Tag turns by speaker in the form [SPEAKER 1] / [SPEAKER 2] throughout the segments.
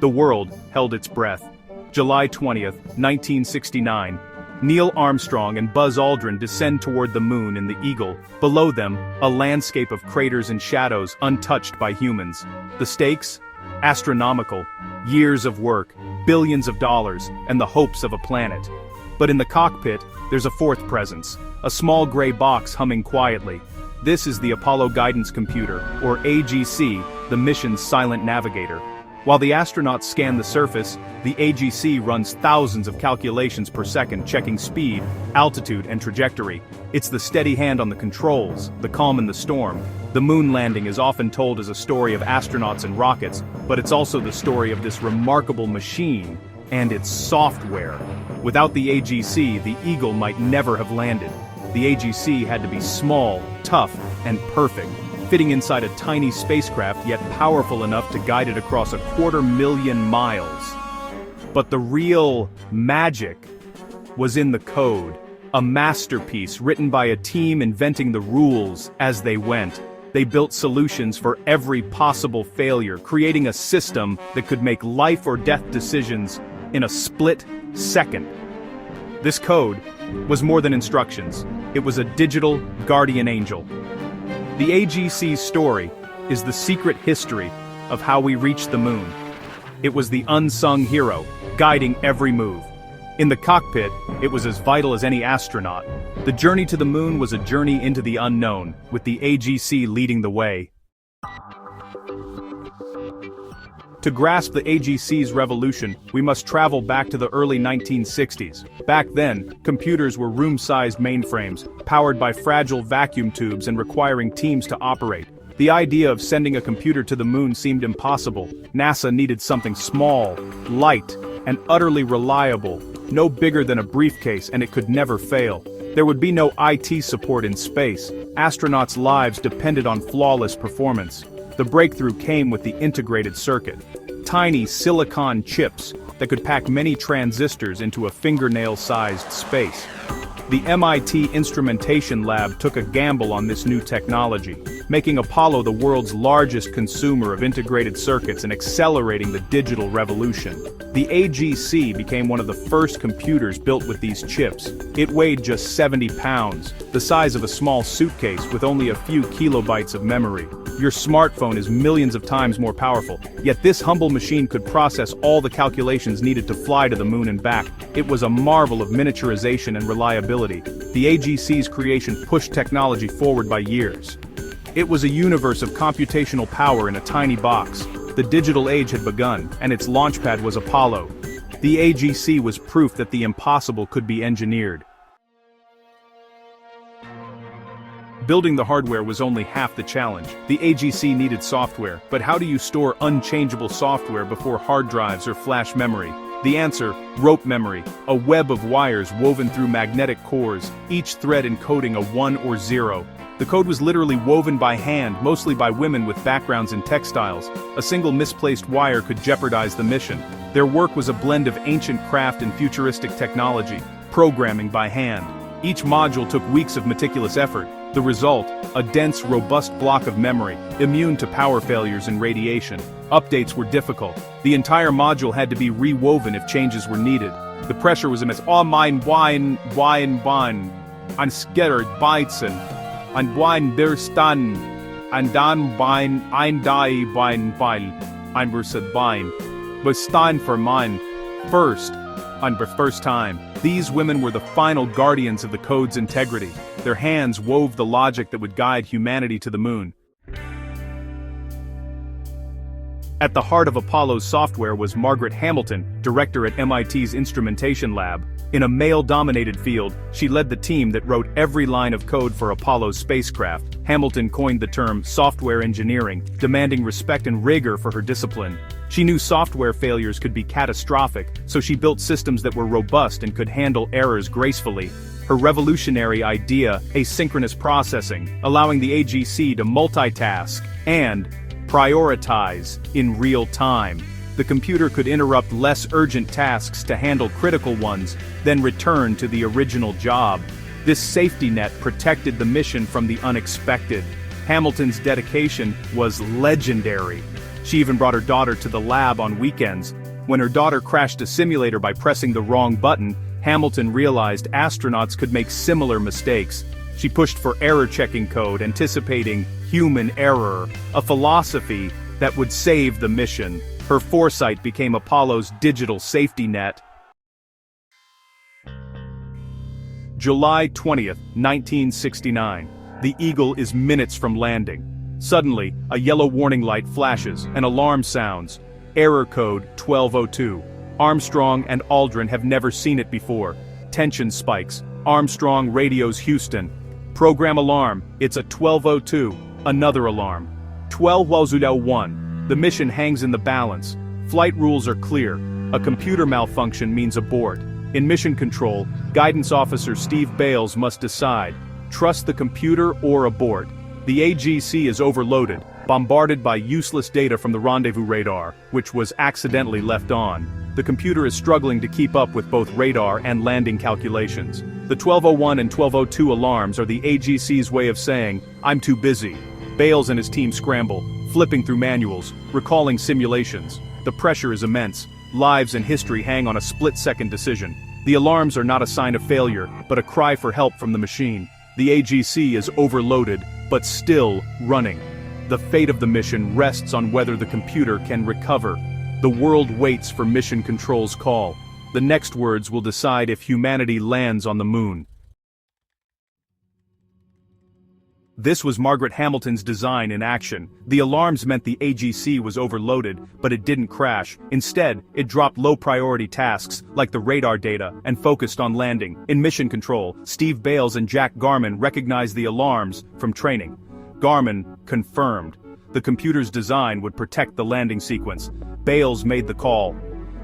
[SPEAKER 1] The world held its breath. July 20th, 1969. Neil Armstrong and Buzz Aldrin descend toward the moon in the Eagle. Below them, a landscape of craters and shadows untouched by humans. The stakes? Astronomical. Years of work, billions of dollars, and the hopes of a planet. But in the cockpit, there's a fourth presence, a small gray box humming quietly. This is the Apollo Guidance Computer, or AGC, the mission's silent navigator. While the astronauts scan the surface, the AGC runs thousands of calculations per second checking speed, altitude, and trajectory. It's the steady hand on the controls, the calm in the storm. The moon landing is often told as a story of astronauts and rockets, but it's also the story of this remarkable machine and its software. Without the AGC, the Eagle might never have landed. The AGC had to be small, tough, and perfect, fitting inside a tiny spacecraft yet powerful enough to guide it across 250,000 miles. But the real magic was in the code, a masterpiece written by a team inventing the rules as they went. They built solutions for every possible failure, creating a system that could make life or death decisions in a split second. This code was more than instructions. It was a digital guardian angel. The AGC's story is the secret history of how we reached the moon. It was the unsung hero, guiding every move. In the cockpit, it was as vital as any astronaut. The journey to the moon was a journey into the unknown, with the AGC leading the way. To grasp the AGC's revolution, we must travel back to the early 1960s. Back then, computers were room-sized mainframes, powered by fragile vacuum tubes and requiring teams to operate. The idea of sending a computer to the moon seemed impossible. NASA needed something small, light, and utterly reliable, no bigger than a briefcase, and it could never fail. There would be no IT support in space. Astronauts' lives depended on flawless performance. The breakthrough came with the integrated circuit. Tiny silicon chips that could pack many transistors into a fingernail-sized space. The MIT Instrumentation Lab took a gamble on this new technology, making Apollo the world's largest consumer of integrated circuits and accelerating the digital revolution. The AGC became one of the first computers built with these chips. It weighed just 70 pounds, the size of a small suitcase with only a few kilobytes of memory. Your smartphone is millions of times more powerful, yet this humble machine could process all the calculations needed to fly to the moon and back. It was a marvel of miniaturization and reliability. The AGC's creation pushed technology forward by years. It was a universe of computational power in a tiny box. The digital age had begun, and its launchpad was Apollo. The AGC was proof that the impossible could be engineered. Building the hardware was only half the challenge. The AGC needed software, but how do you store unchangeable software before hard drives or flash memory? The answer: rope memory, a web of wires woven through magnetic cores, each thread encoding a 1 or 0. The code was literally woven by hand, mostly by women with backgrounds in textiles. A single misplaced wire could jeopardize the mission. Their work was a blend of ancient craft and futuristic technology, programming by hand. Each module took weeks of meticulous effort. The result: a dense, robust block of memory, immune to power failures and radiation. Updates were difficult. The entire module had to be rewoven if changes were needed. The pressure was immense. Oh mein wine, ein scatter beitzen, ein Wein berstan, and dan Wein, ein die Wein weil, ein versad Wein, bestan for mine, first, and for first time. These women were the final guardians of the code's integrity. Their hands wove the logic that would guide humanity to the moon. At the heart of Apollo's software was Margaret Hamilton, director at MIT's Instrumentation Lab. In a male-dominated field, she led the team that wrote every line of code for Apollo's spacecraft. Hamilton coined the term software engineering, demanding respect and rigor for her discipline. She knew software failures could be catastrophic, so she built systems that were robust and could handle errors gracefully. Her revolutionary idea, asynchronous processing, allowing the AGC to multitask and prioritize in real time. The computer could interrupt less urgent tasks to handle critical ones, then return to the original job. This safety net protected the mission from the unexpected. Hamilton's dedication was legendary. She even brought her daughter to the lab on weekends. When her daughter crashed a simulator by pressing the wrong button, Hamilton realized astronauts could make similar mistakes. She pushed for error-checking code, anticipating human error, a philosophy that would save the mission. Her foresight became Apollo's digital safety net. July 20th, 1969. The Eagle is minutes from landing. Suddenly, a yellow warning light flashes, an alarm sounds. Error code 1202. Armstrong and Aldrin have never seen it before. Tension spikes. Armstrong radios Houston. Program alarm, it's a 1202. Another alarm. 1201. The mission hangs in the balance. Flight rules are clear. A computer malfunction means abort. In mission control, guidance officer Steve Bales must decide. Trust the computer or abort. The AGC is overloaded, bombarded by useless data from the rendezvous radar, which was accidentally left on. The computer is struggling to keep up with both radar and landing calculations. The 1201 and 1202 alarms are the AGC's way of saying, "I'm too busy." Bales and his team scramble, flipping through manuals, recalling simulations. The pressure is immense. Lives and history hang on a split-second decision. The alarms are not a sign of failure, but a cry for help from the machine. The AGC is overloaded, but still running. The fate of the mission rests on whether the computer can recover. The world waits for Mission Control's call. The next words will decide if humanity lands on the moon. This was Margaret Hamilton's design in action. The alarms meant the AGC was overloaded, but it didn't crash. Instead, it dropped low-priority tasks, like the radar data, and focused on landing. In Mission Control, Steve Bales and Jack Garman recognized the alarms from training. Garman confirmed. The computer's design would protect the landing sequence. Bales made the call.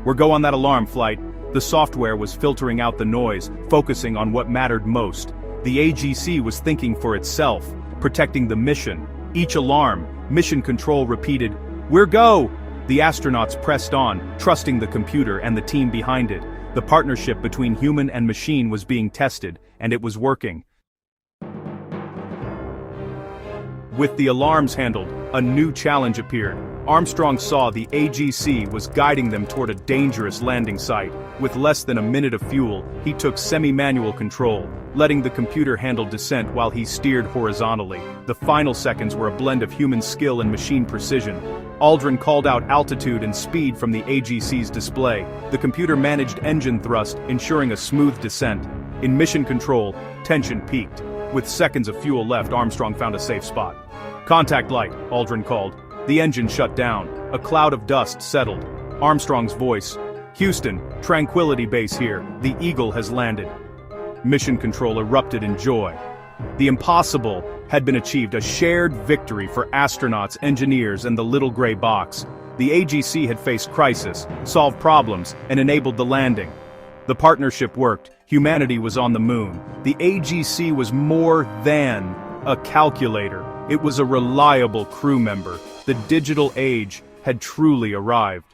[SPEAKER 1] "We're go on that alarm flight." The software was filtering out the noise, focusing on what mattered most. The AGC was thinking for itself, protecting the mission. Each alarm, Mission Control repeated, "We're go!" The astronauts pressed on, trusting the computer and the team behind it. The partnership between human and machine was being tested, and it was working. With the alarms handled, a new challenge appeared. Armstrong saw the AGC was guiding them toward a dangerous landing site. With less than a minute of fuel, he took semi-manual control, letting the computer handle descent while he steered horizontally. The final seconds were a blend of human skill and machine precision. Aldrin called out altitude and speed from the AGC's display. The computer managed engine thrust, ensuring a smooth descent. In Mission Control, tension peaked. With seconds of fuel left, Armstrong found a safe spot. "Contact light," Aldrin called. The engine shut down. A cloud of dust settled. Armstrong's voice. "Houston, Tranquility Base here. The Eagle has landed." Mission Control erupted in joy. The impossible had been achieved, a shared victory for astronauts, engineers, and the little gray box. The AGC had faced crisis, solved problems, and enabled the landing. The partnership worked. Humanity was on the moon. The AGC was more than a calculator. It was a reliable crew member. The digital age had truly arrived.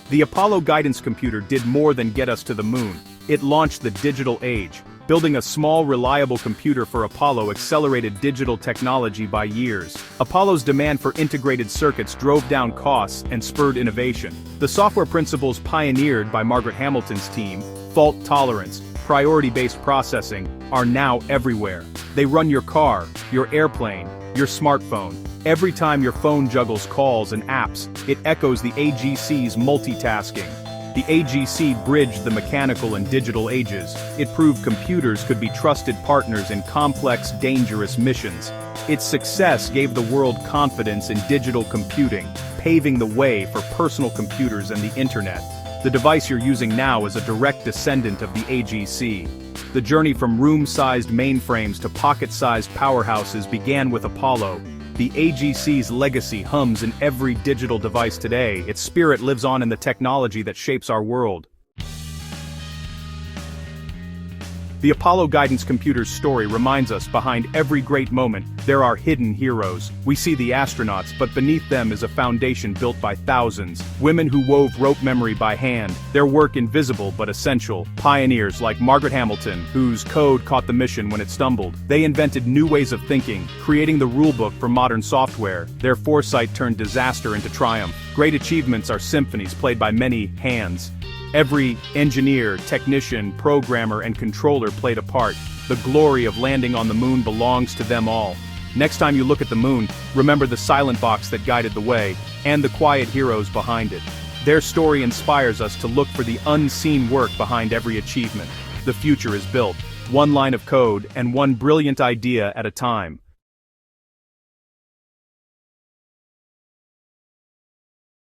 [SPEAKER 1] The Apollo guidance computer did more than get us to the moon. It launched the digital age. Building a small, reliable computer for Apollo accelerated digital technology by years. Apollo's demand for integrated circuits drove down costs and spurred innovation. The software principles pioneered by Margaret Hamilton's team, fault tolerance, priority-based processing, are now everywhere. They run your car, your airplane, your smartphone. Every time your phone juggles calls and apps, it echoes the AGC's multitasking. The AGC bridged the mechanical and digital ages. It proved computers could be trusted partners in complex, dangerous missions. Its success gave the world confidence in digital computing, paving the way for personal computers and the internet. The device you're using now is a direct descendant of the AGC. The journey from room-sized mainframes to pocket-sized powerhouses began with Apollo. The AGC's legacy hums in every digital device today. Its spirit lives on in the technology that shapes our world. The Apollo Guidance Computer's story reminds us behind every great moment, there are hidden heroes. We see the astronauts, but beneath them is a foundation built by thousands. Women who wove rope memory by hand, their work invisible but essential. Pioneers like Margaret Hamilton, whose code caught the mission when it stumbled. They invented new ways of thinking, creating the rulebook for modern software. Their foresight turned disaster into triumph. Great achievements are symphonies played by many hands. Every engineer, technician, programmer, and controller played a part. The glory of landing on the moon belongs to them all. Next time you look at the moon, remember the silent box that guided the way, and the quiet heroes behind it. Their story inspires us to look for the unseen work behind every achievement. The future is built, one line of code and one brilliant idea at a time.